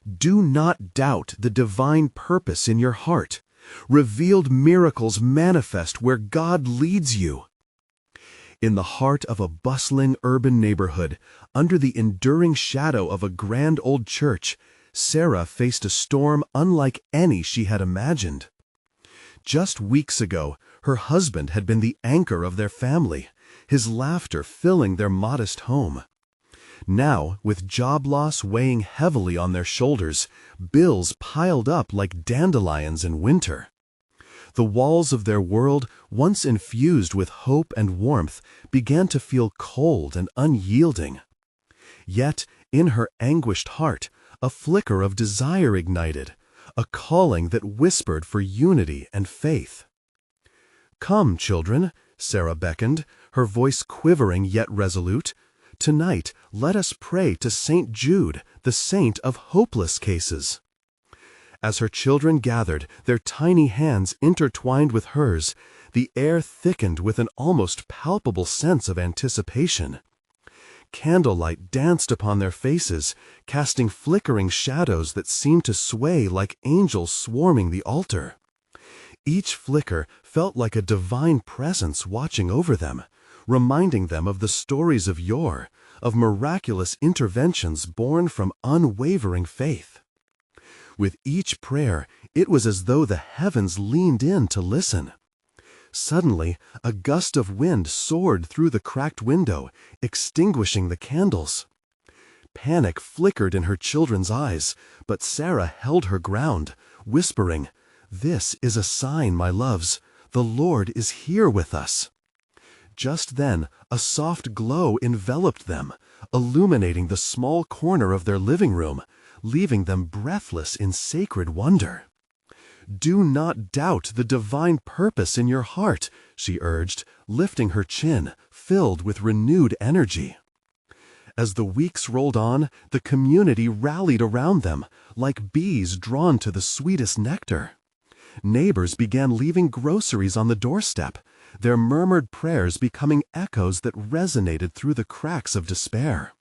Do not doubt the divine purpose in your heart. Revealed miracles manifest where God leads you. In the heart of a bustling urban neighborhood, under the enduring shadow of a grand old church, Sarah faced a storm unlike any she had imagined. Just weeks ago, her husband had been the anchor of their family, his laughter filling their modest home. Now, with job loss weighing heavily on their shoulders, bills piled up like dandelions in winter. The walls of their world, once infused with hope and warmth, began to feel cold and unyielding. Yet, in her anguished heart, a flicker of desire ignited, a calling that whispered for unity and faith. "Come, children," Sarah beckoned, her voice quivering yet resolute. "Tonight, let us pray to St. Jude, the saint of hopeless cases." As her children gathered, their tiny hands intertwined with hers, the air thickened with an almost palpable sense of anticipation. Candlelight danced upon their faces, casting flickering shadows that seemed to sway like angels swarming the altar. Each flicker felt like a divine presence watching over them, reminding them of the stories of yore, of miraculous interventions born from unwavering faith. With each prayer, it was as though the heavens leaned in to listen. Suddenly, a gust of wind soared through the cracked window, extinguishing the candles. Panic flickered in her children's eyes, but Sarah held her ground, whispering, "This is a sign, my loves. The Lord is here with us." Just then, a soft glow enveloped them, illuminating the small corner of their living room, leaving them breathless in sacred wonder. "Do not doubt the divine purpose in your heart," she urged, lifting her chin, filled with renewed energy. As the weeks rolled on, the community rallied around them, like bees drawn to the sweetest nectar. Neighbors began leaving groceries on the doorstep, their murmured prayers becoming echoes that resonated through the cracks of despair.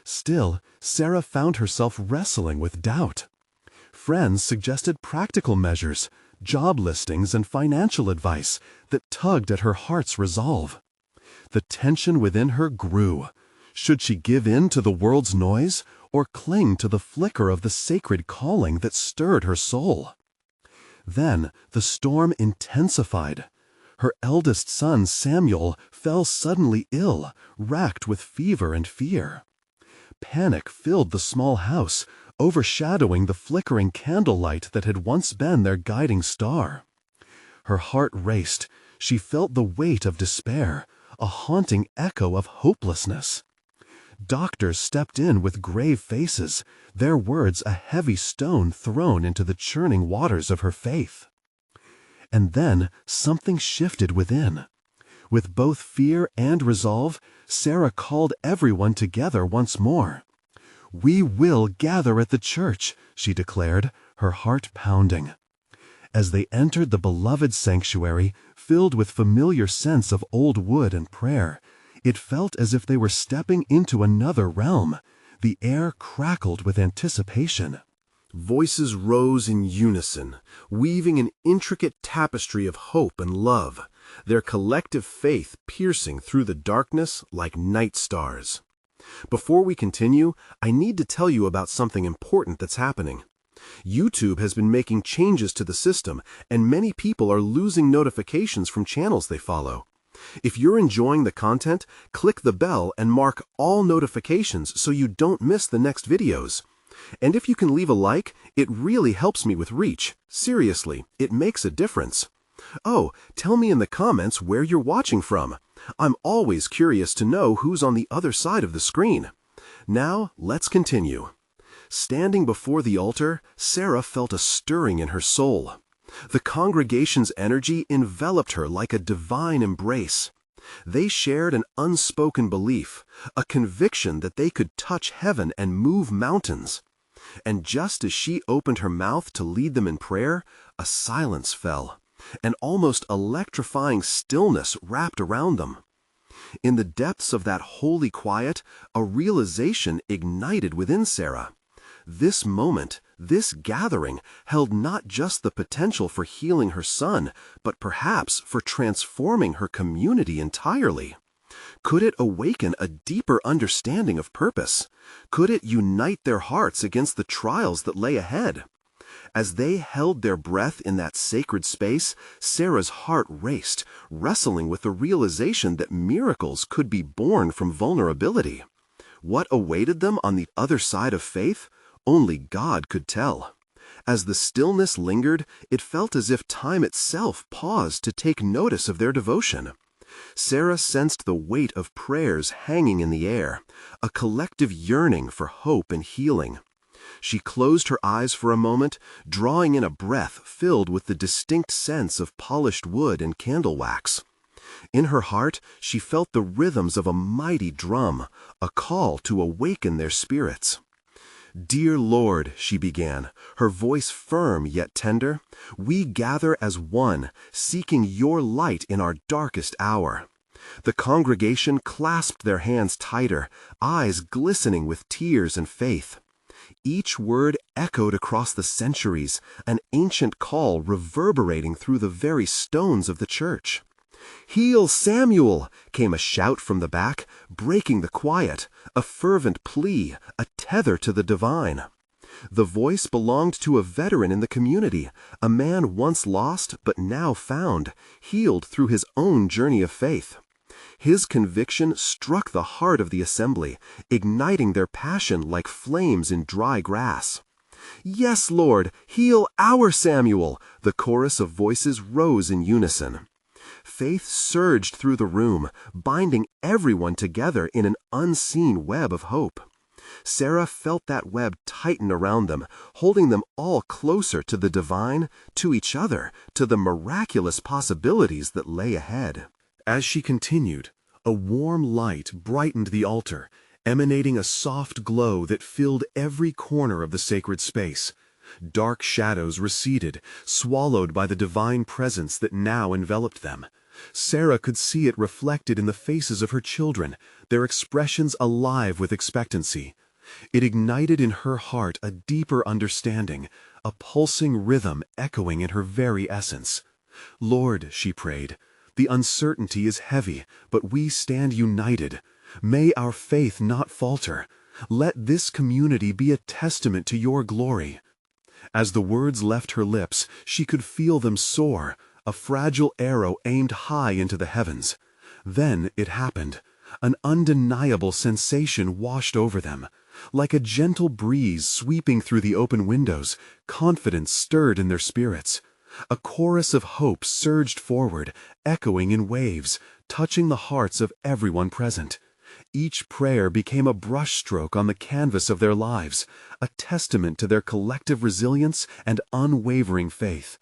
Still, Sarah found herself wrestling with doubt. Friends suggested practical measures, job listings and financial advice that tugged at her heart's resolve. The tension within her grew. Should she give in to the world's noise, or cling to the flicker of the sacred calling that stirred her soul? Then the storm intensified. Her eldest son, Samuel, fell suddenly ill, racked with fever and fear. Panic filled the small house, overshadowing the flickering candlelight that had once been their guiding star. Her heart raced. She felt the weight of despair, a haunting echo of hopelessness. Doctors stepped in with grave faces, their words a heavy stone thrown into the churning waters of her faith. And then something shifted within. With both fear and resolve, Sarah called everyone together once more. "We will gather at the church," she declared, her heart pounding. As they entered the beloved sanctuary, filled with familiar scents of old wood and prayer, it felt as if they were stepping into another realm. The air crackled with anticipation. Voices rose in unison, weaving an intricate tapestry of hope and love, their collective faith piercing through the darkness like night stars. Before we continue, I need to tell you about something important that's happening. YouTube has been making changes to the system, and many people are losing notifications from channels they follow. If you're enjoying the content, click the bell and mark all notifications so you don't miss the next videos. And if you can leave a like, it really helps me with reach. Seriously, it makes a difference. Oh, tell me in the comments where you're watching from. I'm always curious to know who's on the other side of the screen. Now, let's continue. Standing before the altar, Sarah felt a stirring in her soul. The congregation's energy enveloped her like a divine embrace. They shared an unspoken belief, a conviction that they could touch heaven and move mountains. And just as she opened her mouth to lead them in prayer, a silence fell. An almost electrifying stillness wrapped around them. In the depths of that holy quiet, a realization ignited within Sarah. This moment, this gathering, held not just the potential for healing her son, but perhaps for transforming her community entirely. Could it awaken a deeper understanding of purpose? Could it unite their hearts against the trials that lay ahead? As they held their breath in that sacred space, Sarah's heart raced, wrestling with the realization that miracles could be born from vulnerability. What awaited them on the other side of faith? Only God could tell. As the stillness lingered, it felt as if time itself paused to take notice of their devotion. Sarah sensed the weight of prayers hanging in the air, a collective yearning for hope and healing. She closed her eyes for a moment, drawing in a breath filled with the distinct sense of polished wood and candle wax. In her heart, she felt the rhythms of a mighty drum, a call to awaken their spirits. "Dear Lord," she began, her voice firm yet tender, "we gather as one, seeking your light in our darkest hour." The congregation clasped their hands tighter, eyes glistening with tears and faith. Each word echoed across the centuries, an ancient call reverberating through the very stones of the church. "Heal Samuel!" came a shout from the back, breaking the quiet, a fervent plea, a tether to the divine. The voice belonged to a veteran in the community, a man once lost but now found, healed through his own journey of faith. His conviction struck the heart of the assembly, igniting their passion like flames in dry grass. "Yes, Lord, heal our Samuel!" the chorus of voices rose in unison. Faith surged through the room, binding everyone together in an unseen web of hope. Sarah felt that web tighten around them, holding them all closer to the divine, to each other, to the miraculous possibilities that lay ahead. As she continued, a warm light brightened the altar, emanating a soft glow that filled every corner of the sacred space. Dark shadows receded, swallowed by the divine presence that now enveloped them. Sarah could see it reflected in the faces of her children, their expressions alive with expectancy. It ignited in her heart a deeper understanding, a pulsing rhythm echoing in her very essence. "Lord," she prayed, "the uncertainty is heavy, but we stand united. May our faith not falter. Let this community be a testament to your glory." As the words left her lips, she could feel them soar, a fragile arrow aimed high into the heavens. Then it happened. An undeniable sensation washed over them. Like a gentle breeze sweeping through the open windows, confidence stirred in their spirits. A chorus of hope surged forward, echoing in waves, touching the hearts of everyone present. Each prayer became a brushstroke on the canvas of their lives, a testament to their collective resilience and unwavering faith.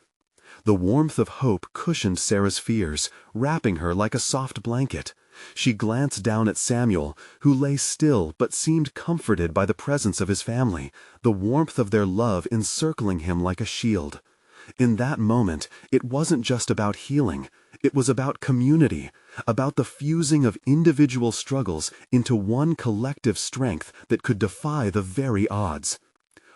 The warmth of hope cushioned Sarah's fears, wrapping her like a soft blanket. She glanced down at Samuel, who lay still but seemed comforted by the presence of his family, the warmth of their love encircling him like a shield. In that moment, it wasn't just about healing. It was about community, about the fusing of individual struggles into one collective strength that could defy the very odds.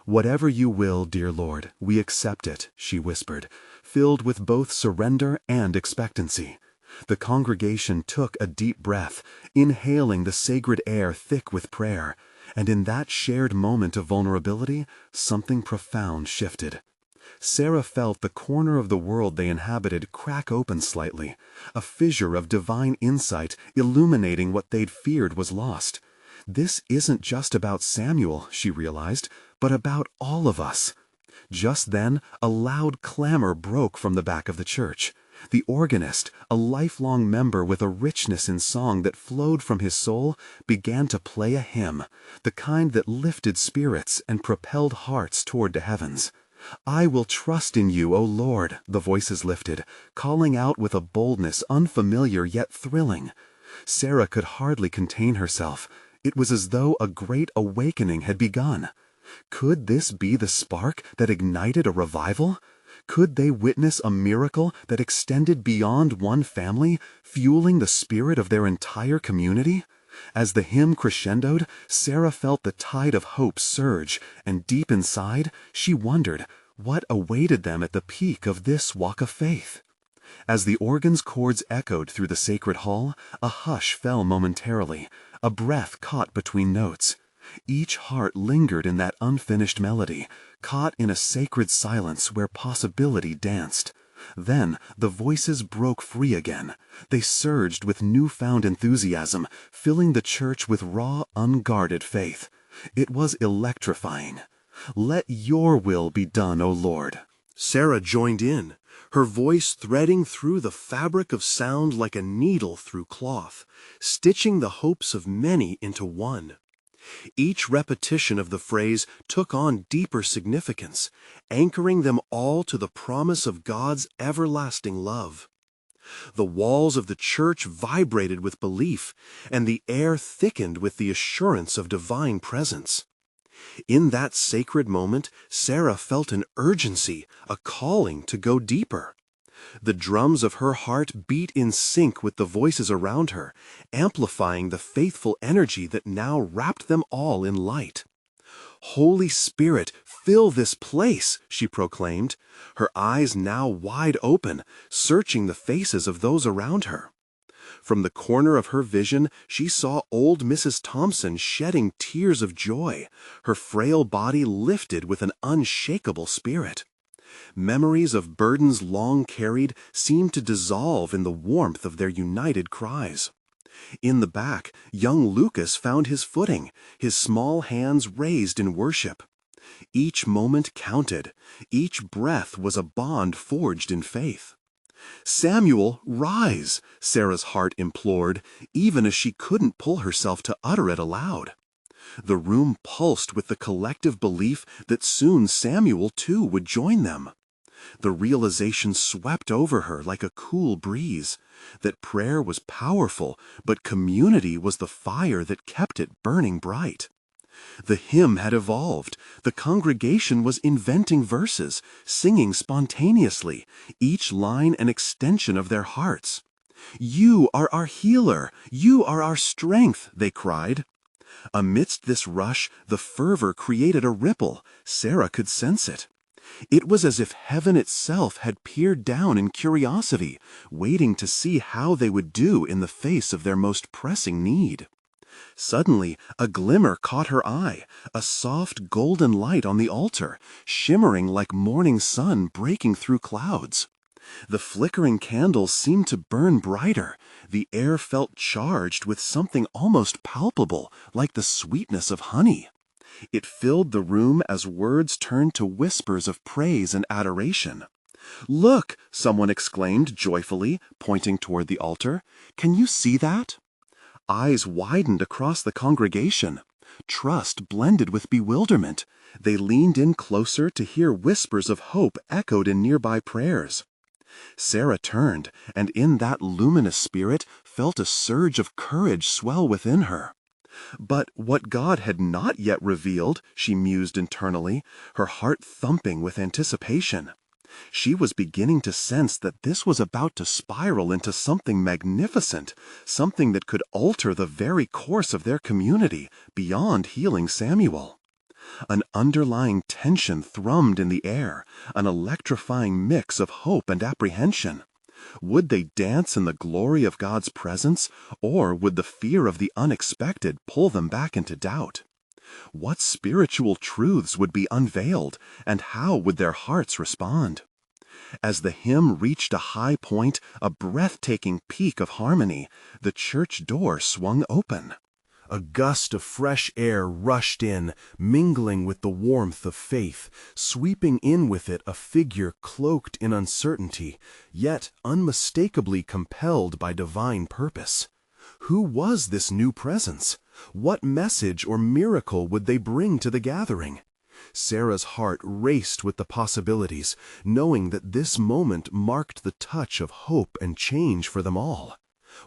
"Whatever you will, dear Lord, we accept it," she whispered, filled with both surrender and expectancy. The congregation took a deep breath, inhaling the sacred air thick with prayer, and in that shared moment of vulnerability, something profound shifted. Sarah felt the corner of the world they inhabited crack open slightly, a fissure of divine insight illuminating what they'd feared was lost. This isn't just about Samuel, she realized, but about all of us. Just then, a loud clamor broke from the back of the church. The organist, a lifelong member with a richness in song that flowed from his soul, began to play a hymn, the kind that lifted spirits and propelled hearts toward the heavens. "I will trust in you, O Lord," the voices lifted, calling out with a boldness unfamiliar yet thrilling. Sarah could hardly contain herself. It was as though a great awakening had begun. Could this be the spark that ignited a revival? Could they witness a miracle that extended beyond one family, fueling the spirit of their entire community? As the hymn crescendoed, Sarah felt the tide of hope surge, and deep inside, she wondered what awaited them at the peak of this walk of faith. As the organ's chords echoed through the sacred hall, a hush fell momentarily, a breath caught between notes. Each heart lingered in that unfinished melody, caught in a sacred silence where possibility danced. Then the voices broke free again. They surged with newfound enthusiasm, filling the church with raw, unguarded faith. It was electrifying. "Let your will be done, O Lord." Sarah joined in, her voice threading through the fabric of sound like a needle through cloth, stitching the hopes of many into one. Each repetition of the phrase took on deeper significance, anchoring them all to the promise of God's everlasting love. The walls of the church vibrated with belief, and the air thickened with the assurance of divine presence. In that sacred moment, Sarah felt an urgency, a calling to go deeper. The drums of her heart beat in sync with the voices around her, amplifying the faithful energy that now wrapped them all in light. "Holy Spirit, fill this place," she proclaimed, her eyes now wide open, searching the faces of those around her. From the corner of her vision, she saw old Mrs. Thompson shedding tears of joy, her frail body lifted with an unshakable spirit. Memories of burdens long carried seemed to dissolve in the warmth of their united cries. In the back, young Lucas found his footing, his small hands raised in worship. Each moment counted, each breath was a bond forged in faith. "Samuel, rise!" Sarah's heart implored, even as she couldn't pull herself to utter it aloud. The room pulsed with the collective belief that soon Samuel too would join them. The realization swept over her like a cool breeze, that prayer was powerful, but community was the fire that kept it burning bright. The hymn had evolved. The congregation was inventing verses, singing spontaneously, each line an extension of their hearts. "You are our healer, you are our strength," they cried. Amidst this rush, the fervor created a ripple. Sarah could sense it. It was as if heaven itself had peered down in curiosity, waiting to see how they would do in the face of their most pressing need. Suddenly, a glimmer caught her eye, a soft golden light on the altar, shimmering like morning sun breaking through clouds. The flickering candles seemed to burn brighter. The air felt charged with something almost palpable, like the sweetness of honey. It filled the room as words turned to whispers of praise and adoration. "Look!" someone exclaimed joyfully, pointing toward the altar. "Can you see that?" Eyes widened across the congregation. Trust blended with bewilderment. They leaned in closer to hear whispers of hope echoed in nearby prayers. Sarah turned, and in that luminous spirit felt a surge of courage swell within her. But what God had not yet revealed, she mused internally, her heart thumping with anticipation. She was beginning to sense that this was about to spiral into something magnificent, something that could alter the very course of their community, beyond healing Samuel. An underlying tension thrummed in the air, an electrifying mix of hope and apprehension. Would they dance in the glory of God's presence, or would the fear of the unexpected pull them back into doubt? What spiritual truths would be unveiled, and how would their hearts respond? As the hymn reached a high point, a breathtaking peak of harmony, the church door swung open. A gust of fresh air rushed in, mingling with the warmth of faith, sweeping in with it a figure cloaked in uncertainty, yet unmistakably compelled by divine purpose. Who was this new presence? What message or miracle would they bring to the gathering? Sarah's heart raced with the possibilities, knowing that this moment marked the touch of hope and change for them all.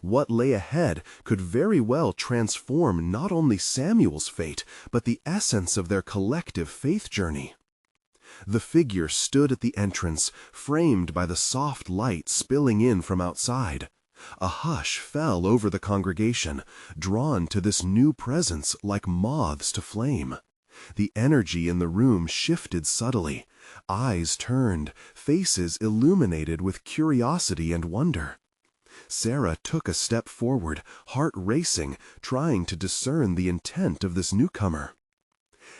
What lay ahead could very well transform not only Samuel's fate, but the essence of their collective faith journey. The figure stood at the entrance, framed by the soft light spilling in from outside. A hush fell over the congregation, drawn to this new presence like moths to flame. The energy in the room shifted subtly. Eyes turned, faces illuminated with curiosity and wonder. Sarah took a step forward, heart racing, trying to discern the intent of this newcomer.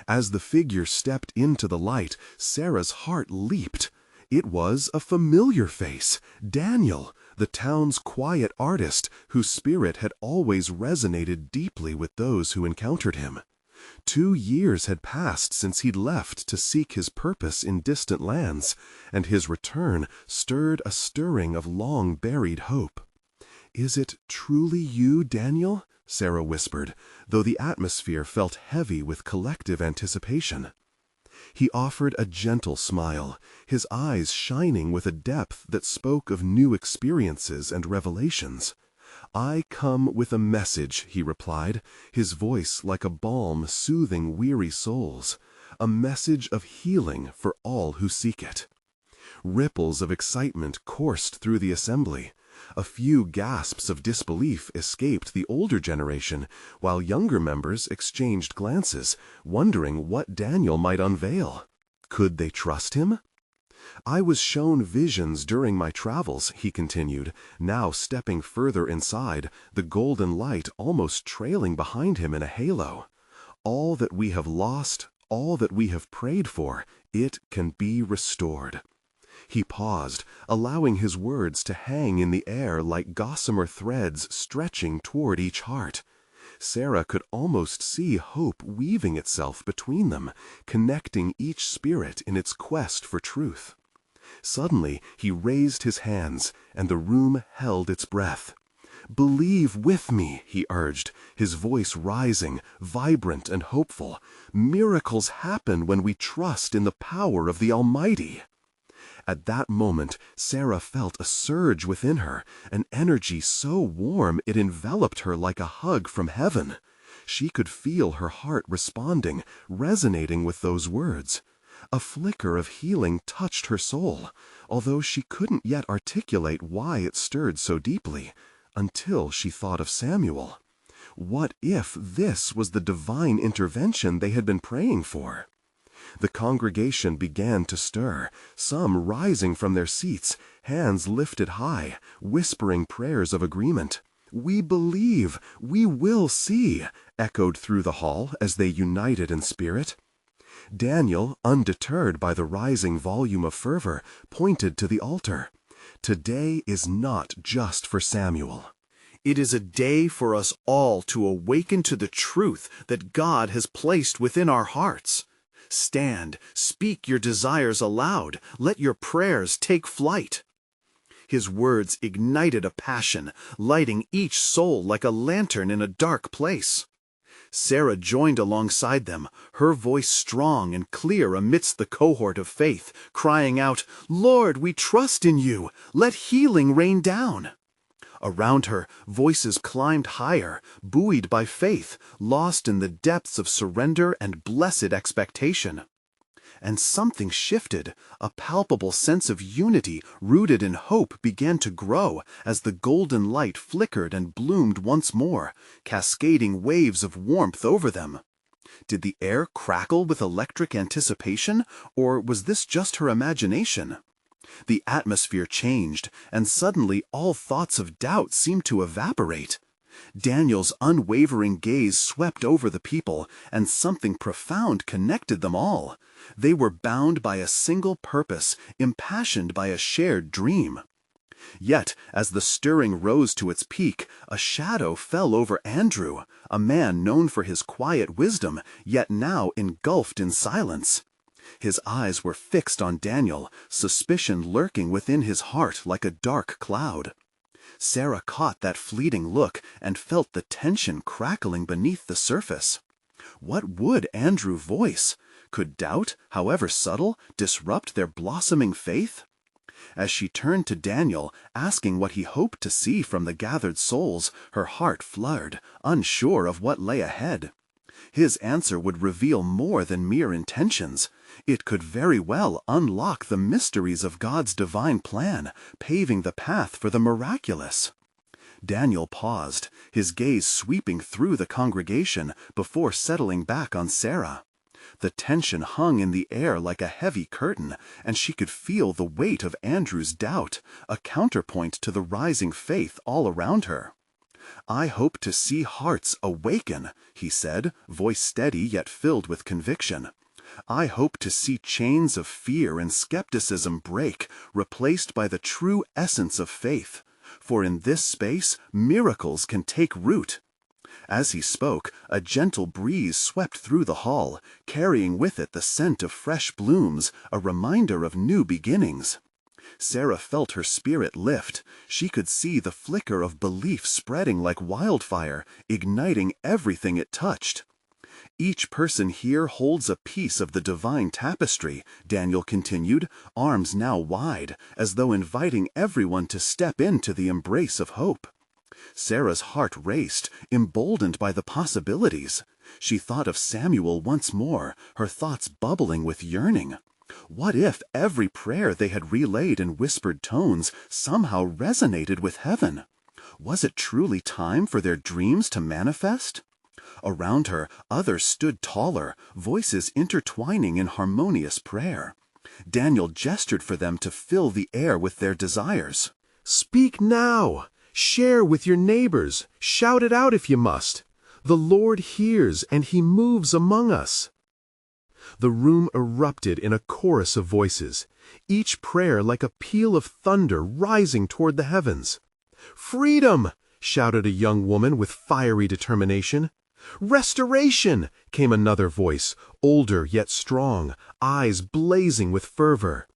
As the figure stepped into the light, Sarah's heart leaped. It was a familiar face, Daniel, the town's quiet artist whose spirit had always resonated deeply with those who encountered him. 2 years had passed since he'd left to seek his purpose in distant lands, and his return stirred a stirring of long-buried hope. "Is it truly you, Daniel?" Sarah whispered, though the atmosphere felt heavy with collective anticipation. He offered a gentle smile, his eyes shining with a depth that spoke of new experiences and revelations. "I come with a message," he replied, his voice like a balm soothing weary souls, "a message of healing for all who seek it." Ripples of excitement coursed through the assembly. A few gasps of disbelief escaped the older generation, while younger members exchanged glances, wondering what Daniel might unveil. Could they trust him? "I was shown visions during my travels," he continued, now stepping further inside, the golden light almost trailing behind him in a halo. "All that we have lost, all that we have prayed for, it can be restored." He paused, allowing his words to hang in the air like gossamer threads stretching toward each heart. Sarah could almost see hope weaving itself between them, connecting each spirit in its quest for truth. Suddenly, he raised his hands, and the room held its breath. "Believe with me," he urged, his voice rising, vibrant and hopeful. "Miracles happen when we trust in the power of the Almighty." At that moment, Sarah felt a surge within her, an energy so warm it enveloped her like a hug from heaven. She could feel her heart responding, resonating with those words. A flicker of healing touched her soul, although she couldn't yet articulate why it stirred so deeply, until she thought of Samuel. What if this was the divine intervention they had been praying for? The congregation began to stir, some rising from their seats, hands lifted high, whispering prayers of agreement. "We believe, we will see," echoed through the hall as they united in spirit. Daniel, undeterred by the rising volume of fervor, pointed to the altar. "Today is not just for Samuel. It is a day for us all to awaken to the truth that God has placed within our hearts. Stand, speak your desires aloud, let your prayers take flight." His words ignited a passion, lighting each soul like a lantern in a dark place. Sarah joined alongside them, her voice strong and clear amidst the cohort of faith, crying out, "Lord, we trust in you! Let healing rain down!" Around her, voices climbed higher, buoyed by faith, lost in the depths of surrender and blessed expectation. And something shifted. A palpable sense of unity rooted in hope began to grow as the golden light flickered and bloomed once more, cascading waves of warmth over them. Did the air crackle with electric anticipation, or was this just her imagination? The atmosphere changed, and suddenly all thoughts of doubt seemed to evaporate. Daniel's unwavering gaze swept over the people, and something profound connected them all. They were bound by a single purpose, impassioned by a shared dream. Yet, as the stirring rose to its peak, a shadow fell over Andrew, a man known for his quiet wisdom, yet now engulfed in silence. His eyes were fixed on Daniel, suspicion lurking within his heart like a dark cloud. Sarah caught that fleeting look and felt the tension crackling beneath the surface. What would Andrew voice? Could doubt, however subtle, disrupt their blossoming faith? As she turned to Daniel, asking what he hoped to see from the gathered souls, her heart fluttered, unsure of what lay ahead. His answer would reveal more than mere intentions. It could very well unlock the mysteries of God's divine plan, paving the path for the miraculous. Daniel paused, his gaze sweeping through the congregation before settling back on Sarah. The tension hung in the air like a heavy curtain, and she could feel the weight of Andrew's doubt, a counterpoint to the rising faith all around her. "I hope to see hearts awaken," he said, voice steady yet filled with conviction. "I hope to see chains of fear and skepticism break, replaced by the true essence of faith. For in this space, miracles can take root." As he spoke, a gentle breeze swept through the hall, carrying with it the scent of fresh blooms, a reminder of new beginnings. Sarah felt her spirit lift. She could see the flicker of belief spreading like wildfire, igniting everything it touched. "Each person here holds a piece of the divine tapestry," Daniel continued, arms now wide, as though inviting everyone to step into the embrace of hope. Sarah's heart raced, emboldened by the possibilities. She thought of Samuel once more, her thoughts bubbling with yearning. What if every prayer they had relayed in whispered tones somehow resonated with heaven? Was it truly time for their dreams to manifest? Around her, others stood taller, voices intertwining in harmonious prayer. Daniel gestured for them to fill the air with their desires. "Speak now! Share with your neighbors! Shout it out if you must! The Lord hears, and He moves among us!" The room erupted in a chorus of voices, each prayer like a peal of thunder rising toward the heavens. "Freedom!" shouted a young woman with fiery determination. "Restoration!" came another voice, older yet strong, eyes blazing with fervor.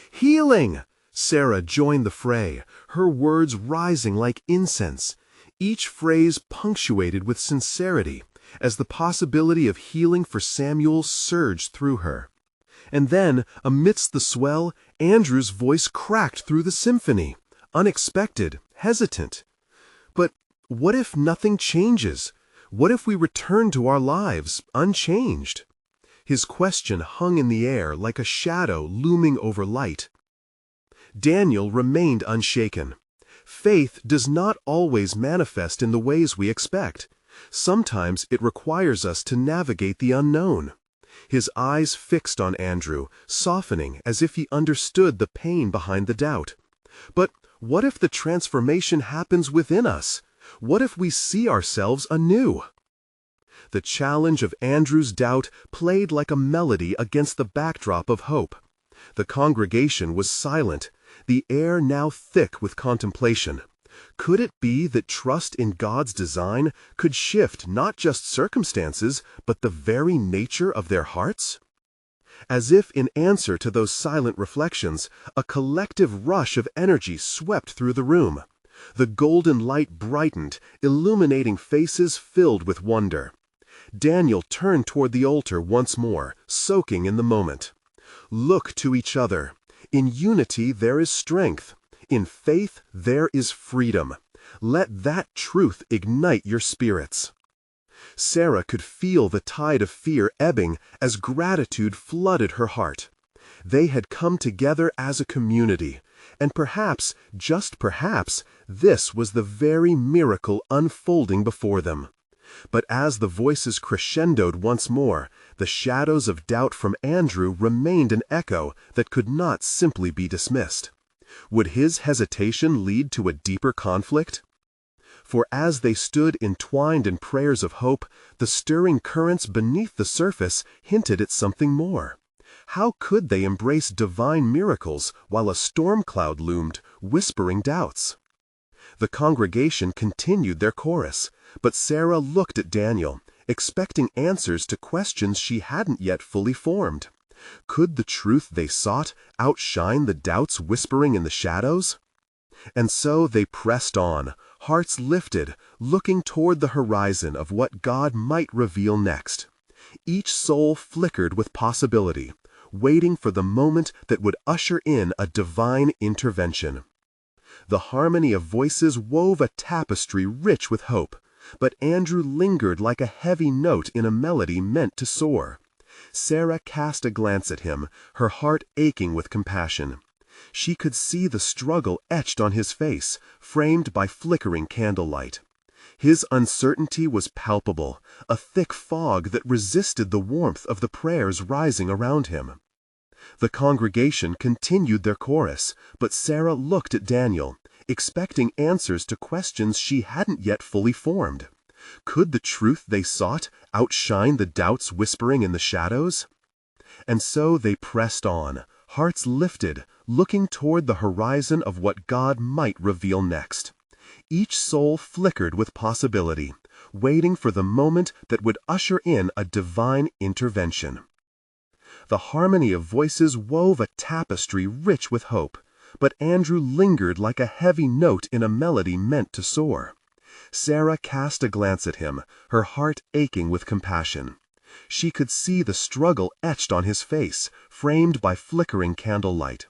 "Healing!" Sarah joined the fray, her words rising like incense, each phrase punctuated with sincerity, as the possibility of healing for Samuel surged through her. And then, amidst the swell, Andrew's voice cracked through the symphony, unexpected, hesitant. "But what if nothing changes? What if we return to our lives unchanged?" His question hung in the air like a shadow looming over light. Daniel remained unshaken. Faith does not always manifest in the ways we expect. Sometimes it requires us to navigate the unknown. His eyes fixed on Andrew, softening as if he understood the pain behind the doubt. But what if the transformation happens within us? What if we see ourselves anew? The challenge of Andrew's doubt played like a melody against the backdrop of hope. The congregation was silent, the air now thick with contemplation. Could it be that trust in God's design could shift not just circumstances, but the very nature of their hearts? As if in answer to those silent reflections, a collective rush of energy swept through the room. The golden light brightened, illuminating faces filled with wonder. Daniel turned toward the altar once more, soaking in the moment. "Look to each other. In unity there is strength. In faith there is freedom. Let that truth ignite your spirits." Sarah could feel the tide of fear ebbing as gratitude flooded her heart. They had come together as a community, and perhaps, just perhaps, this was the very miracle unfolding before them. But as the voices crescendoed once more, the shadows of doubt from Andrew remained an echo that could not simply be dismissed. Would his hesitation lead to a deeper conflict? For as they stood entwined in prayers of hope, the stirring currents beneath the surface hinted at something more. How could they embrace divine miracles while a storm cloud loomed, whispering doubts? The congregation continued their chorus, but Sarah looked at Daniel, expecting answers to questions she hadn't yet fully formed. Could the truth they sought outshine the doubts whispering in the shadows? And so they pressed on, hearts lifted, looking toward the horizon of what God might reveal next. Each soul flickered with possibility, waiting for the moment that would usher in a divine intervention. The harmony of voices wove a tapestry rich with hope, but Andrew lingered like a heavy note in a melody meant to soar. Sarah cast a glance at him, her heart aching with compassion. She could see the struggle etched on his face, framed by flickering candlelight. His uncertainty was palpable, a thick fog that resisted the warmth of the prayers rising around him. The congregation continued their chorus, but Sarah looked at Daniel, expecting answers to questions she hadn't yet fully formed. Could the truth they sought outshine the doubts whispering in the shadows? And so they pressed on, hearts lifted, looking toward the horizon of what God might reveal next. Each soul flickered with possibility, waiting for the moment that would usher in a divine intervention. The harmony of voices wove a tapestry rich with hope, but Andrew lingered like a heavy note in a melody meant to soar. Sarah cast a glance at him, her heart aching with compassion. She could see the struggle etched on his face, framed by flickering candlelight.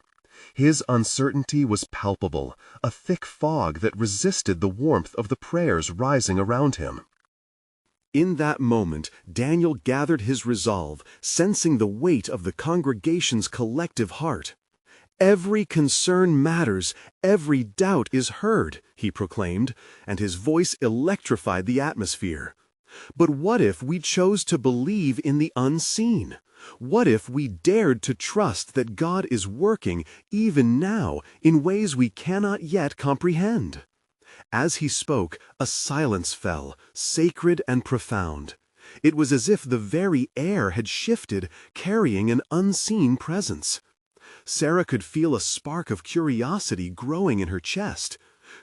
His uncertainty was palpable, a thick fog that resisted the warmth of the prayers rising around him. In that moment, Daniel gathered his resolve, sensing the weight of the congregation's collective heart. "Every concern matters, every doubt is heard," he proclaimed, and his voice electrified the atmosphere. "But what if we chose to believe in the unseen? What if we dared to trust that God is working, even now, in ways we cannot yet comprehend?" As he spoke, a silence fell, sacred and profound. It was as if the very air had shifted, carrying an unseen presence. Sarah could feel a spark of curiosity growing in her chest.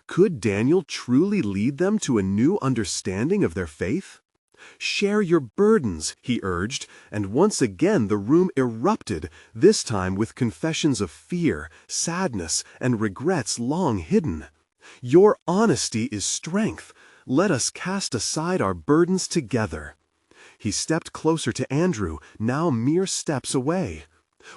Could Daniel truly lead them to a new understanding of their faith? "Share your burdens," he urged, and once again the room erupted, this time with confessions of fear, sadness, and regrets long hidden. "Your honesty is strength. Let us cast aside our burdens together." He stepped closer to Andrew, now mere steps away.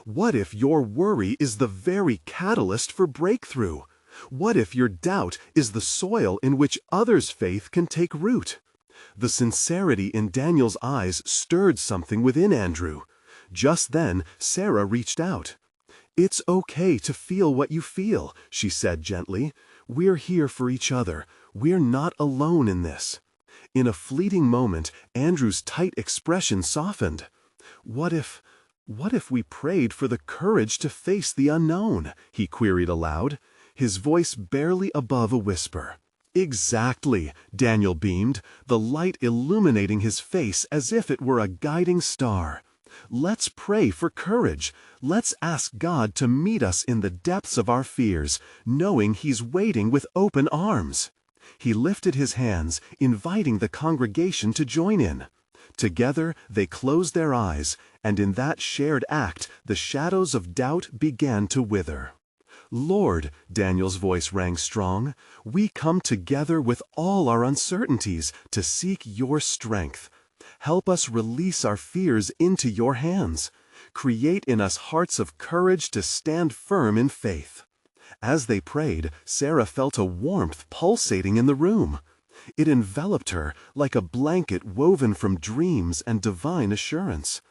"What if your worry is the very catalyst for breakthrough? What if your doubt is the soil in which others' faith can take root?" The sincerity in Daniel's eyes stirred something within Andrew. Just then, Sarah reached out. "It's okay to feel what you feel," she said gently. "We're here for each other. We're not alone in this." In a fleeting moment, Andrew's tight expression softened. What if we prayed for the courage to face the unknown?" he queried aloud, his voice barely above a whisper. "Exactly," Daniel beamed, the light illuminating his face as if it were a guiding star. "Let's pray for courage. Let's ask God to meet us in the depths of our fears, knowing He's waiting with open arms." He lifted his hands, inviting the congregation to join in. Together they closed their eyes, and in that shared act the shadows of doubt began to wither. "Lord," Daniel's voice rang strong, "we come together with all our uncertainties to seek your strength. Help us release our fears into your hands. Create in us hearts of courage to stand firm in faith." As they prayed, Sarah felt a warmth pulsating in the room. It enveloped her like a blanket woven from dreams and divine assurance.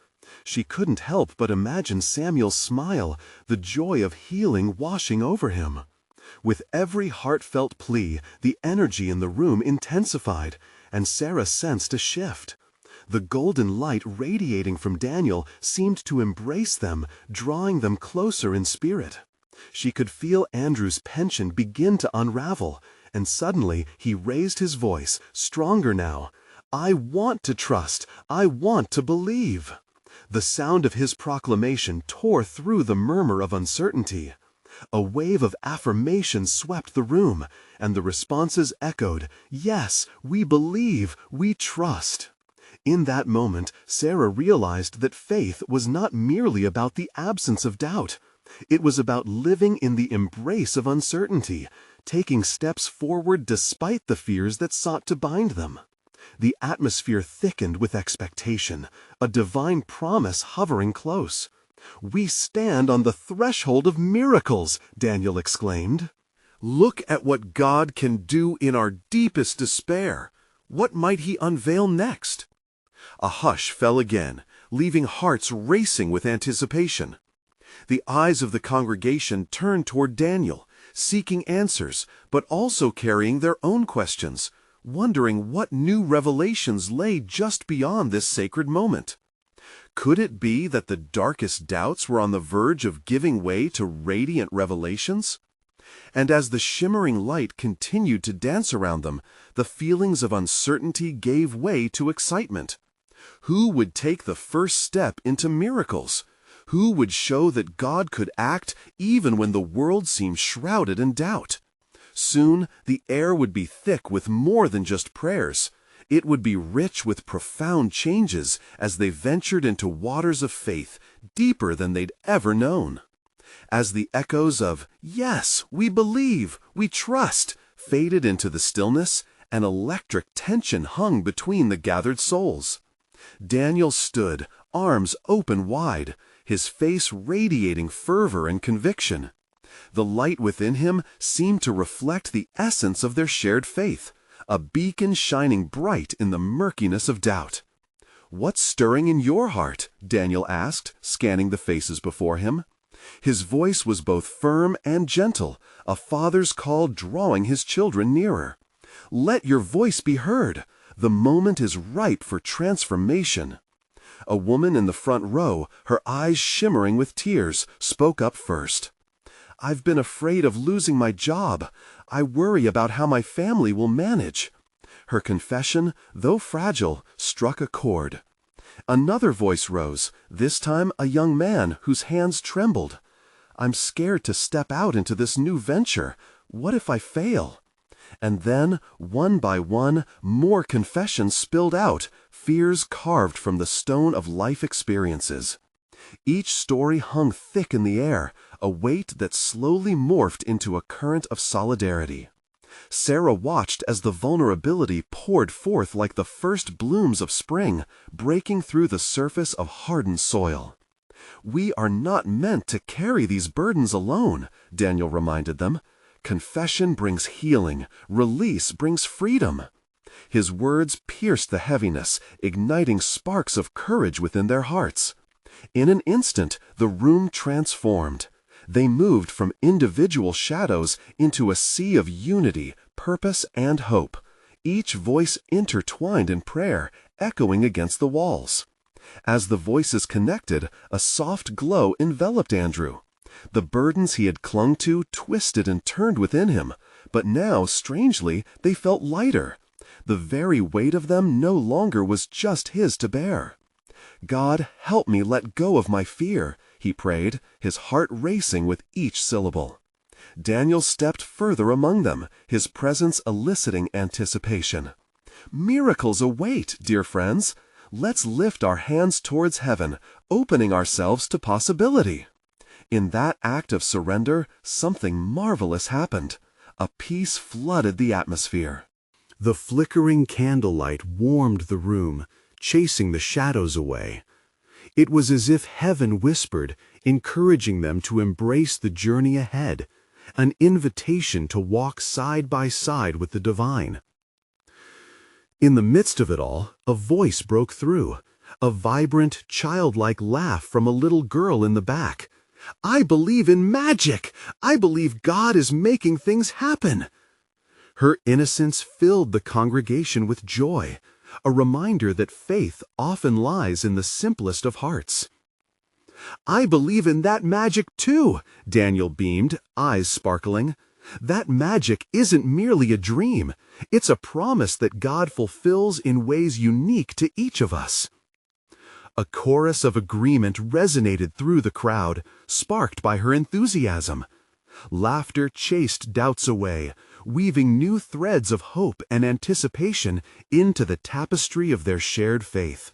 She couldn't help but imagine Samuel's smile, the joy of healing washing over him. With every heartfelt plea, the energy in the room intensified, and Sarah sensed a shift. The golden light radiating from Daniel seemed to embrace them, drawing them closer in spirit. She could feel Andrew's pension begin to unravel, and suddenly he raised his voice, stronger now. "I want to trust. I want to believe." The sound of his proclamation tore through the murmur of uncertainty. A wave of affirmation swept the room, and the responses echoed, "Yes, we believe, we trust." In that moment, Sarah realized that faith was not merely about the absence of doubt. It was about living in the embrace of uncertainty, taking steps forward despite the fears that sought to bind them. The atmosphere thickened with expectation, a divine promise hovering close. "We stand on the threshold of miracles," Daniel exclaimed. "Look at what God can do in our deepest despair. What might He unveil next?" A hush fell again, leaving hearts racing with anticipation. The eyes of the congregation turned toward Daniel, seeking answers, but also carrying their own questions, wondering what new revelations lay just beyond this sacred moment. Could it be that the darkest doubts were on the verge of giving way to radiant revelations? And as the shimmering light continued to dance around them, the feelings of uncertainty gave way to excitement. Who would take the first step into miracles? Who would show that God could act even when the world seemed shrouded in doubt? Soon, the air would be thick with more than just prayers. It would be rich with profound changes as they ventured into waters of faith deeper than they'd ever known. As the echoes of, "Yes, we believe, we trust," faded into the stillness, an electric tension hung between the gathered souls. Daniel stood, arms open wide, his face radiating fervor and conviction. The light within him seemed to reflect the essence of their shared faith, a beacon shining bright in the murkiness of doubt. "What's stirring in your heart?" Daniel asked, scanning the faces before him. His voice was both firm and gentle, a father's call drawing his children nearer. "Let your voice be heard. The moment is ripe for transformation." A woman in the front row, her eyes shimmering with tears, spoke up first. "I've been afraid of losing my job. I worry about how my family will manage." Her confession, though fragile, struck a chord. Another voice rose, this time a young man whose hands trembled. "I'm scared to step out into this new venture. What if I fail?" And then, one by one, more confessions spilled out, fears carved from the stone of life experiences. Each story hung thick in the air, a weight that slowly morphed into a current of solidarity. Sarah watched as the vulnerability poured forth like the first blooms of spring, breaking through the surface of hardened soil. "We are not meant to carry these burdens alone," Daniel reminded them. "Confession brings healing, release brings freedom." His words pierced the heaviness, igniting sparks of courage within their hearts. In an instant, the room transformed. They moved from individual shadows into a sea of unity, purpose, and hope, each voice intertwined in prayer, echoing against the walls. As the voices connected, a soft glow enveloped Andrew. The burdens he had clung to twisted and turned within him, but now, strangely, they felt lighter. The very weight of them no longer was just his to bear. "God, help me let go of my fear," he prayed, his heart racing with each syllable. Daniel stepped further among them, his presence eliciting anticipation. "Miracles await, dear friends. Let's lift our hands towards heaven, opening ourselves to possibility." In that act of surrender, something marvelous happened. A peace flooded the atmosphere. The flickering candlelight warmed the room, chasing the shadows away. It was as if heaven whispered, encouraging them to embrace the journey ahead, an invitation to walk side by side with the divine. In the midst of it all, a voice broke through, a vibrant, childlike laugh from a little girl in the back. "I believe in magic! I believe God is making things happen!" Her innocence filled the congregation with joy, a reminder that faith often lies in the simplest of hearts. "I believe in that magic too," Daniel beamed, eyes sparkling. "That magic isn't merely a dream. It's a promise that God fulfills in ways unique to each of us." A chorus of agreement resonated through the crowd, sparked by her enthusiasm. Laughter chased doubts away, weaving new threads of hope and anticipation into the tapestry of their shared faith.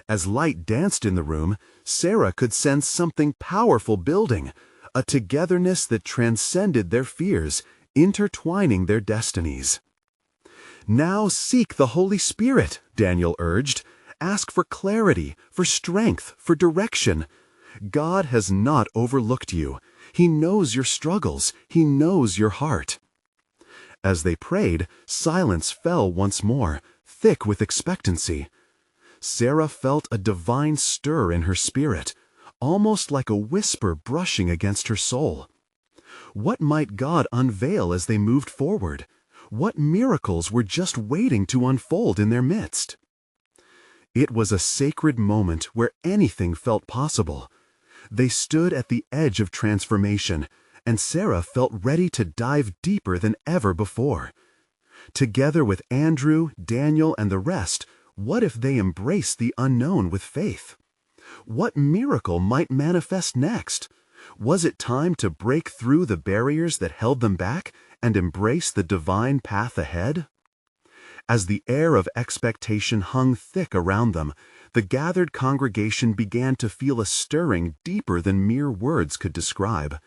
As light danced in the room, Sarah could sense something powerful building, a togetherness that transcended their fears, intertwining their destinies. "Now seek the Holy Spirit," Daniel urged. "Ask for clarity, for strength, for direction. God has not overlooked you. He knows your struggles. He knows your heart." As they prayed, silence fell once more, thick with expectancy. Sarah felt a divine stir in her spirit, almost like a whisper brushing against her soul. What might God unveil as they moved forward? What miracles were just waiting to unfold in their midst? It was a sacred moment where anything felt possible. They stood at the edge of transformation, and Sarah felt ready to dive deeper than ever before. Together with Andrew, Daniel, and the rest, what if they embraced the unknown with faith? What miracle might manifest next? Was it time to break through the barriers that held them back and embrace the divine path ahead? As the air of expectation hung thick around them, the gathered congregation began to feel a stirring deeper than mere words could describe.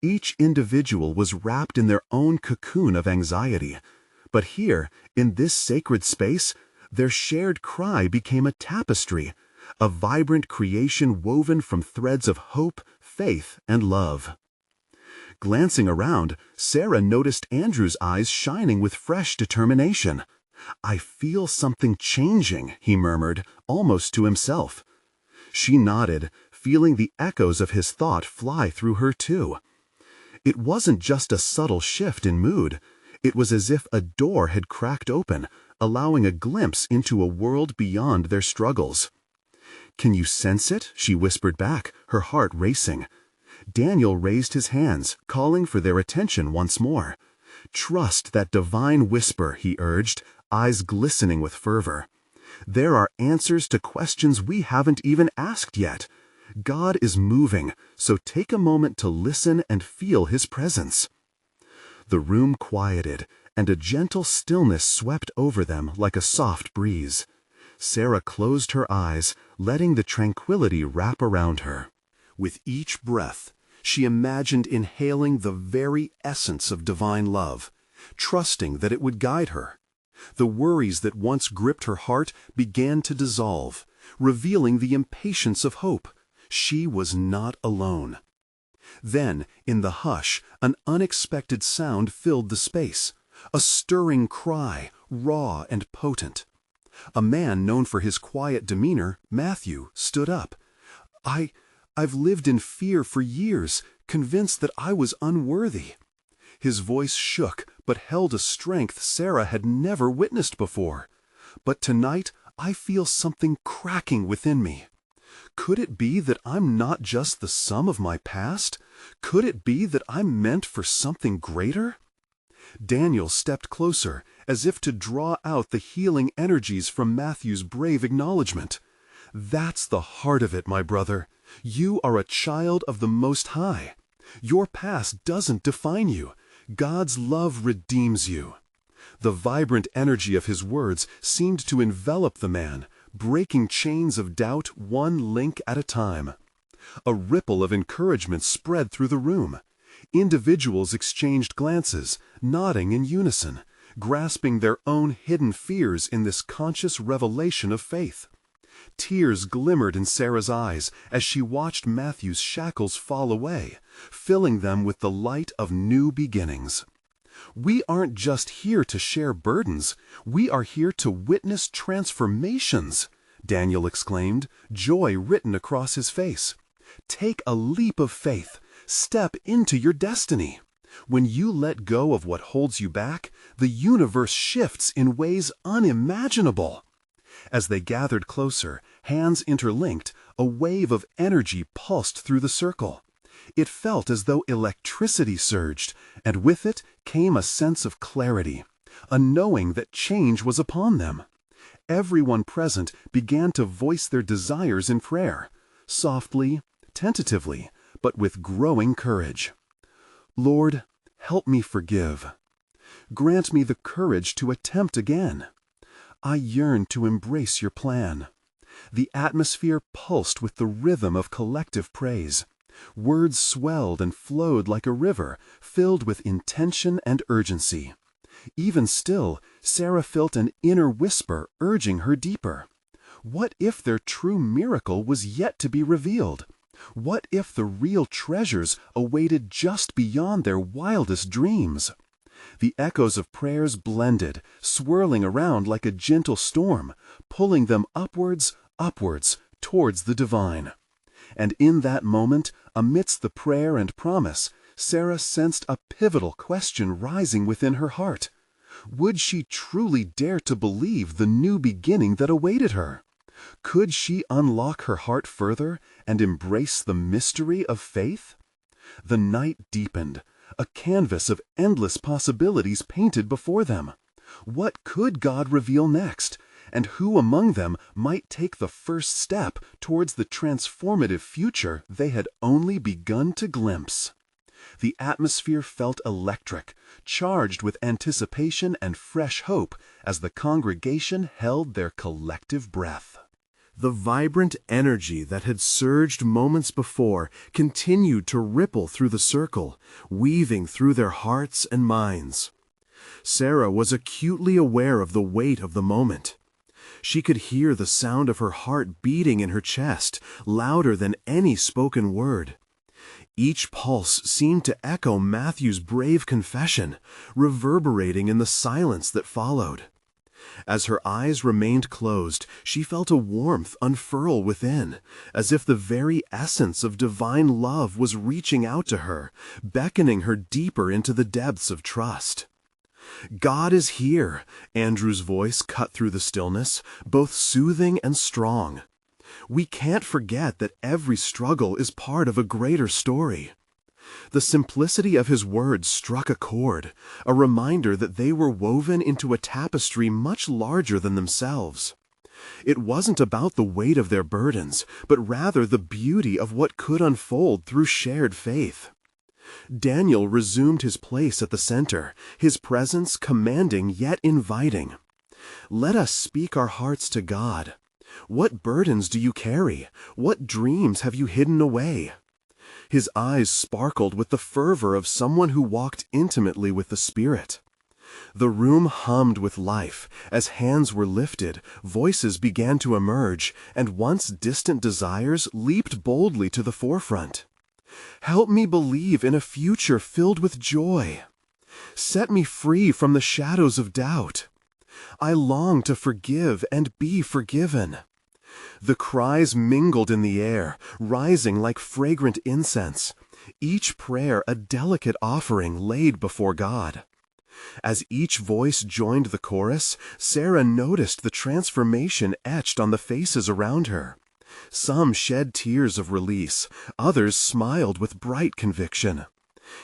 Each individual was wrapped in their own cocoon of anxiety. But here, in this sacred space, their shared cry became a tapestry, a vibrant creation woven from threads of hope, faith, and love. Glancing around, Sarah noticed Andrew's eyes shining with fresh determination. "I feel something changing," he murmured, almost to himself. She nodded, feeling the echoes of his thought fly through her too. It wasn't just a subtle shift in mood. It was as if a door had cracked open, allowing a glimpse into a world beyond their struggles. "Can you sense it?" she whispered back, her heart racing. Daniel raised his hands, calling for their attention once more. "Trust that divine whisper," he urged, eyes glistening with fervor. "There are answers to questions we haven't even asked yet. God is moving, so take a moment to listen and feel His presence." The room quieted, and a gentle stillness swept over them like a soft breeze. Sarah closed her eyes, letting the tranquility wrap around her. With each breath, she imagined inhaling the very essence of divine love, trusting that it would guide her. The worries that once gripped her heart began to dissolve, revealing the impatience of hope. She was not alone. Then, in the hush, an unexpected sound filled the space, a stirring cry, raw and potent. A man known for his quiet demeanor, Matthew, stood up. I've lived in fear for years, convinced that I was unworthy." His voice shook, but held a strength Sarah had never witnessed before. "But tonight, I feel something cracking within me. Could it be that I'm not just the sum of my past? Could it be that I'm meant for something greater?" Daniel stepped closer, as if to draw out the healing energies from Matthew's brave acknowledgement. "That's the heart of it, my brother. You are a child of the Most High. Your past doesn't define you. God's love redeems you." The vibrant energy of his words seemed to envelop the man, breaking chains of doubt one link at a time. A ripple of encouragement spread through the room. Individuals exchanged glances, nodding in unison, grasping their own hidden fears in this conscious revelation of faith. Tears glimmered in Sarah's eyes as she watched Matthew's shackles fall away, filling them with the light of new beginnings. "We aren't just here to share burdens, we are here to witness transformations," Daniel exclaimed, joy written across his face. "Take a leap of faith. Step into your destiny. When you let go of what holds you back, the universe shifts in ways unimaginable." As they gathered closer, hands interlinked, a wave of energy pulsed through the circle. It felt as though electricity surged, and with it came a sense of clarity, a knowing that change was upon them. Everyone present began to voice their desires in prayer, softly, tentatively, but with growing courage. "Lord, help me forgive. Grant me the courage to attempt again. I yearn to embrace your plan." The atmosphere pulsed with the rhythm of collective praise. Words swelled and flowed like a river, filled with intention and urgency. Even still, Sarah felt an inner whisper urging her deeper. What if their true miracle was yet to be revealed? What if the real treasures awaited just beyond their wildest dreams? The echoes of prayers blended, swirling around like a gentle storm, pulling them upwards, towards the divine. And in that moment, amidst the prayer and promise, Sarah sensed a pivotal question rising within her heart. Would she truly dare to believe the new beginning that awaited her? Could she unlock her heart further and embrace the mystery of faith? The night deepened, a canvas of endless possibilities painted before them. What could God reveal next? And who among them might take the first step towards the transformative future they had only begun to glimpse? The atmosphere felt electric, charged with anticipation and fresh hope as the congregation held their collective breath. The vibrant energy that had surged moments before continued to ripple through the circle, weaving through their hearts and minds. Sarah was acutely aware of the weight of the moment. She could hear the sound of her heart beating in her chest, louder than any spoken word. Each pulse seemed to echo Matthew's brave confession, reverberating in the silence that followed. As her eyes remained closed, she felt a warmth unfurl within, as if the very essence of divine love was reaching out to her, beckoning her deeper into the depths of trust. "God is here," Andrew's voice cut through the stillness, both soothing and strong. "We can't forget that every struggle is part of a greater story." The simplicity of his words struck a chord, a reminder that they were woven into a tapestry much larger than themselves. It wasn't about the weight of their burdens, but rather the beauty of what could unfold through shared faith. Daniel resumed his place at the center, his presence commanding yet inviting. "Let us speak our hearts to God. What burdens do you carry? What dreams have you hidden away?" His eyes sparkled with the fervor of someone who walked intimately with the Spirit. The room hummed with life. As hands were lifted, voices began to emerge, and once distant desires leaped boldly to the forefront. "Help me believe in a future filled with joy. Set me free from the shadows of doubt. I long to forgive and be forgiven." The cries mingled in the air, rising like fragrant incense, each prayer a delicate offering laid before God. As each voice joined the chorus, Sarah noticed the transformation etched on the faces around her. Some shed tears of release, others smiled with bright conviction.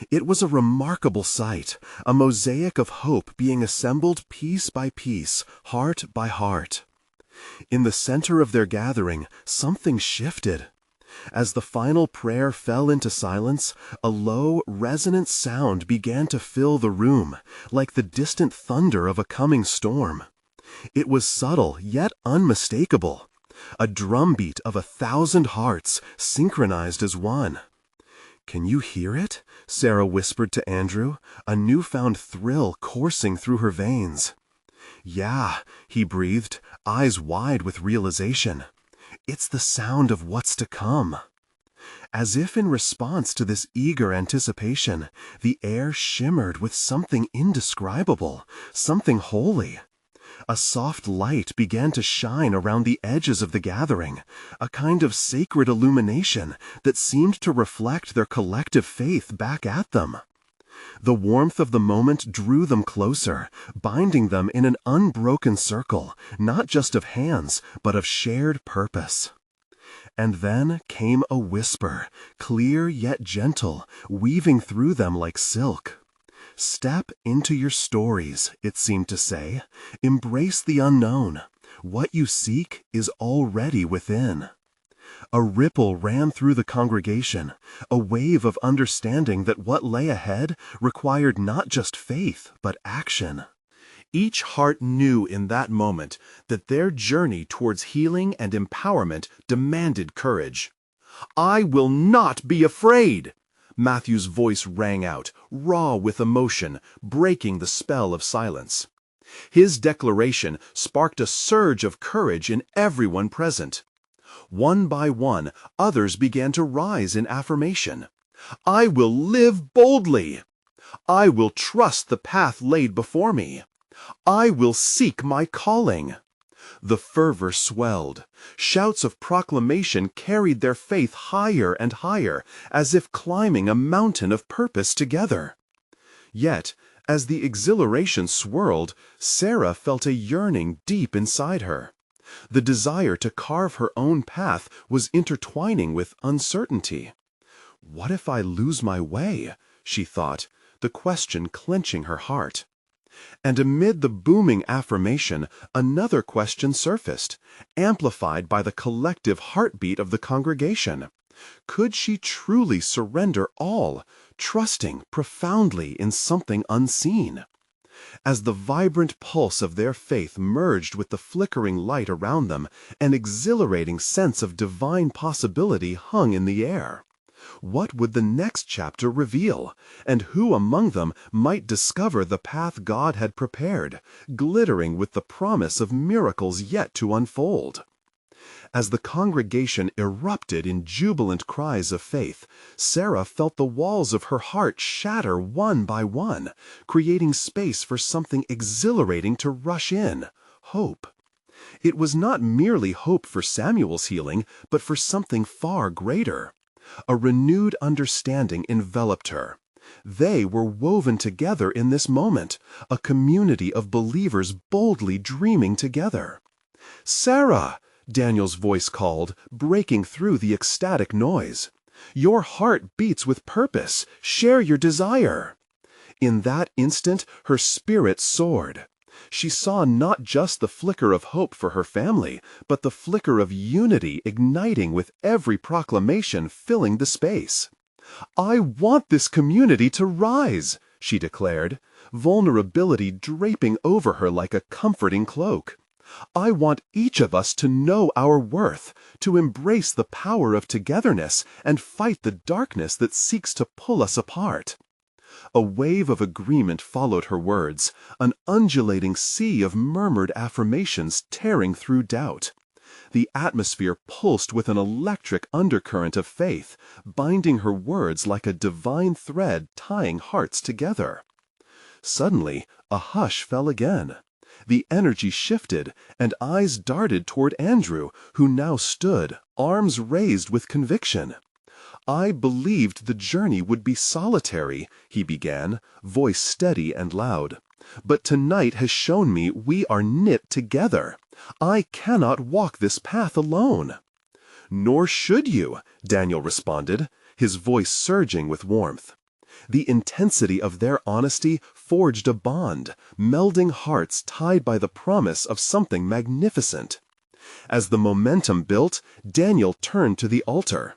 It was a remarkable sight, a mosaic of hope being assembled piece by piece, heart by heart. In the center of their gathering, something shifted. As the final prayer fell into silence, a low, resonant sound began to fill the room, like the distant thunder of a coming storm. It was subtle, yet unmistakable, a drumbeat of 1,000 hearts, synchronized as one. "Can you hear it?" Sarah whispered to Andrew, a newfound thrill coursing through her veins. "Yeah," he breathed, eyes wide with realization. "It's the sound of what's to come." As if in response to this eager anticipation, the air shimmered with something indescribable, something holy. A soft light began to shine around the edges of the gathering, a kind of sacred illumination that seemed to reflect their collective faith back at them. The warmth of the moment drew them closer, binding them in an unbroken circle, not just of hands, but of shared purpose. And then came a whisper, clear yet gentle, weaving through them like silk. "Step into your stories," it seemed to say. "Embrace the unknown. What you seek is already within." A ripple ran through the congregation, a wave of understanding that what lay ahead required not just faith, but action. Each heart knew in that moment that their journey towards healing and empowerment demanded courage. "I will not be afraid!" Matthew's voice rang out, raw with emotion, breaking the spell of silence. His declaration sparked a surge of courage in everyone present. One by one, others began to rise in affirmation. "I will live boldly. I will trust the path laid before me. I will seek my calling. The fervor swelled. Shouts of proclamation carried their faith higher and higher, as if climbing a mountain of purpose together. Yet, as the exhilaration swirled, Sarah felt a yearning deep inside her. The desire to carve her own path was intertwining with uncertainty. "What if I lose my way?" she thought, the question clenching her heart. And amid the booming affirmation, another question surfaced, amplified by the collective heartbeat of the congregation. Could she truly surrender all, trusting profoundly in something unseen? As the vibrant pulse of their faith merged with the flickering light around them, an exhilarating sense of divine possibility hung in the air. What would the next chapter reveal, and who among them might discover the path God had prepared, glittering with the promise of miracles yet to unfold? As the congregation erupted in jubilant cries of faith, Sarah felt the walls of her heart shatter one by one, creating space for something exhilarating to rush in: hope. It was not merely hope for Samuel's healing, but for something far greater. A renewed understanding enveloped her. They were woven together in this moment, a community of believers boldly dreaming together. "Sarah!" Daniel's voice called, breaking through the ecstatic noise. "Your heart beats with purpose. Share your desire." In that instant, her spirit soared. She saw not just the flicker of hope for her family, but the flicker of unity igniting with every proclamation filling the space. "I want this community to rise," she declared, vulnerability draping over her like a comforting cloak. "I want each of us to know our worth, to embrace the power of togetherness and fight the darkness that seeks to pull us apart." A wave of agreement followed her words, an undulating sea of murmured affirmations tearing through doubt. The atmosphere pulsed with an electric undercurrent of faith, binding her words like a divine thread tying hearts together. Suddenly, a hush fell again. The energy shifted, and eyes darted toward Andrew, who now stood, arms raised with conviction. "I believed the journey would be solitary," he began, voice steady and loud. "But tonight has shown me we are knit together. I cannot walk this path alone." "Nor should you," Daniel responded, his voice surging with warmth. The intensity of their honesty forged a bond, melding hearts tied by the promise of something magnificent. As the momentum built, Daniel turned to the altar.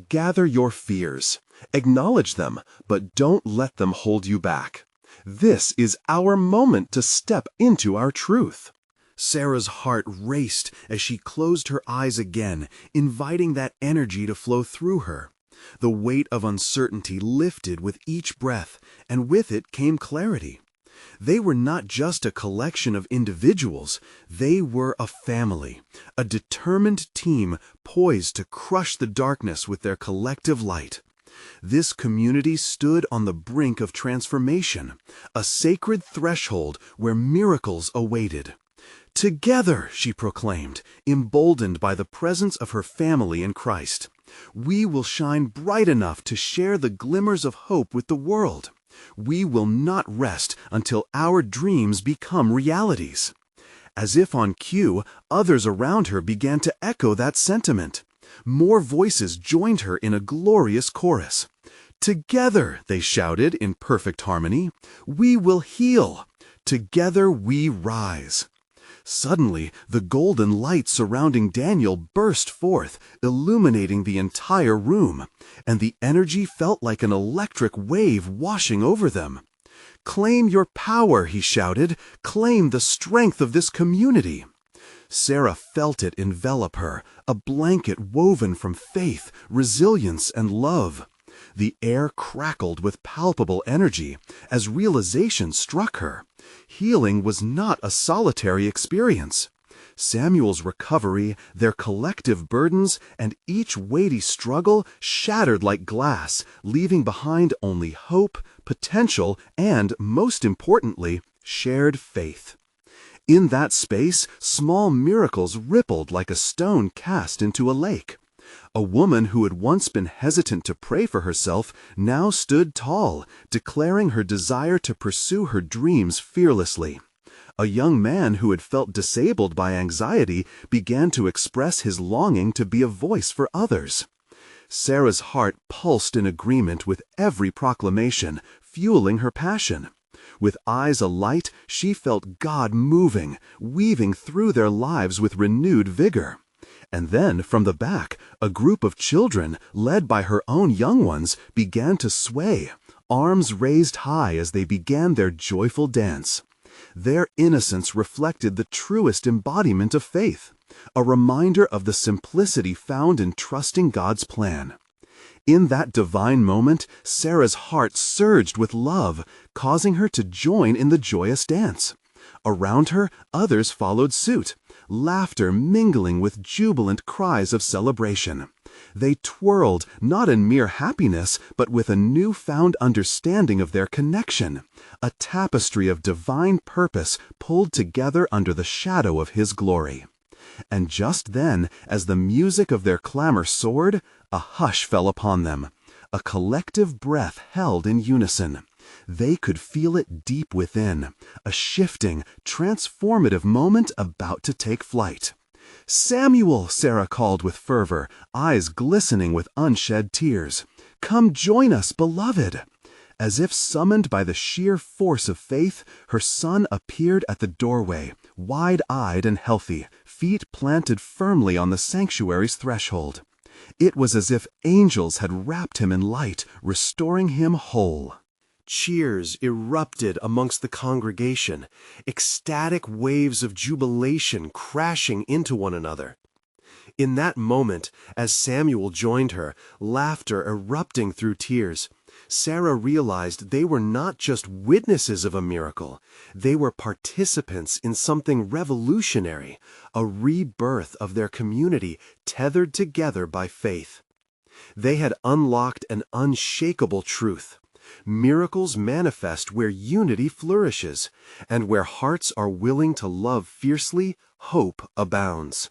"Gather your fears. Acknowledge them, but don't let them hold you back. This is our moment to step into our truth." Sarah's heart raced as she closed her eyes again, inviting that energy to flow through her. The weight of uncertainty lifted with each breath, and with it came clarity. They were not just a collection of individuals, they were a family, a determined team poised to crush the darkness with their collective light. This community stood on the brink of transformation, a sacred threshold where miracles awaited. "Together," she proclaimed, emboldened by the presence of her family in Christ, "we will shine bright enough to share the glimmers of hope with the world. We will not rest until our dreams become realities." As if on cue, others around her began to echo that sentiment. More voices joined her in a glorious chorus. "Together," they shouted in perfect harmony, "we will heal. Together we rise." Suddenly, the golden light surrounding Daniel burst forth, illuminating the entire room, and the energy felt like an electric wave washing over them. "Claim your power," he shouted. "Claim the strength of this community." Sarah felt it envelop her, a blanket woven from faith, resilience, and love. The air crackled with palpable energy as realization struck her. Healing was not a solitary experience. Samuel's recovery, their collective burdens, and each weighty struggle shattered like glass, leaving behind only hope, potential, and, most importantly, shared faith. In that space, small miracles rippled like a stone cast into a lake. A woman who had once been hesitant to pray for herself now stood tall, declaring her desire to pursue her dreams fearlessly. A young man who had felt disabled by anxiety began to express his longing to be a voice for others. Sarah's heart pulsed in agreement with every proclamation, fueling her passion. With eyes alight, she felt God moving, weaving through their lives with renewed vigor. And then, from the back, a group of children, led by her own young ones, began to sway, arms raised high as they began their joyful dance. Their innocence reflected the truest embodiment of faith, a reminder of the simplicity found in trusting God's plan. In that divine moment, Sarah's heart surged with love, causing her to join in the joyous dance. Around her, others followed suit, laughter mingling with jubilant cries of celebration. They twirled, not in mere happiness, but with a newfound understanding of their connection, a tapestry of divine purpose pulled together under the shadow of His glory. And just then, as the music of their clamor soared, a hush fell upon them, a collective breath held in unison. They could feel it deep within, a shifting, transformative moment about to take flight. "Samuel," Sarah called with fervor, eyes glistening with unshed tears. "Come join us, beloved." As if summoned by the sheer force of faith, her son appeared at the doorway, wide-eyed and healthy, feet planted firmly on the sanctuary's threshold. It was as if angels had wrapped him in light, restoring him whole. Cheers erupted amongst the congregation, ecstatic waves of jubilation crashing into one another. In that moment, as Samuel joined her, laughter erupting through tears, Sarah realized they were not just witnesses of a miracle, they were participants in something revolutionary, a rebirth of their community tethered together by faith. They had unlocked an unshakable truth. Miracles manifest where unity flourishes, and where hearts are willing to love fiercely, hope abounds.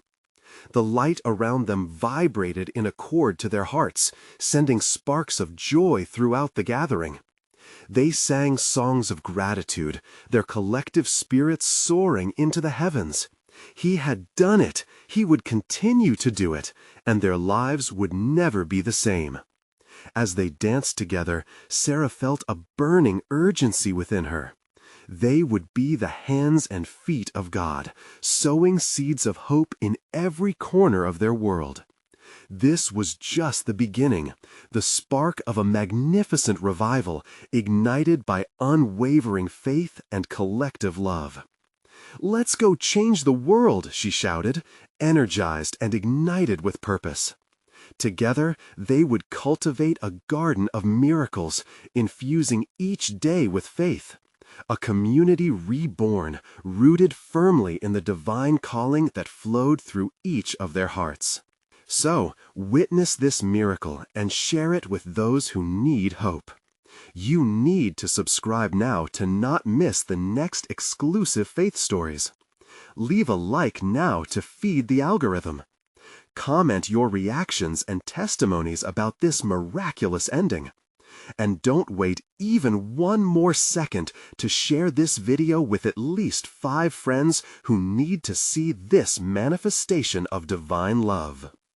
The light around them vibrated in accord to their hearts, sending sparks of joy throughout the gathering. They sang songs of gratitude, their collective spirits soaring into the heavens. He had done it, He would continue to do it, and their lives would never be the same. As they danced together, Sarah felt a burning urgency within her. They would be the hands and feet of God, sowing seeds of hope in every corner of their world. This was just the beginning, the spark of a magnificent revival ignited by unwavering faith and collective love. "Let's go change the world," she shouted, energized and ignited with purpose. Together, they would cultivate a garden of miracles, infusing each day with faith. A community reborn, rooted firmly in the divine calling that flowed through each of their hearts. So, witness this miracle and share it with those who need hope. You need to subscribe now to not miss the next exclusive faith stories. Leave a like now to feed the algorithm. Comment your reactions and testimonies about this miraculous ending. And don't wait even one more second to share this video with at least 5 friends who need to see this manifestation of divine love.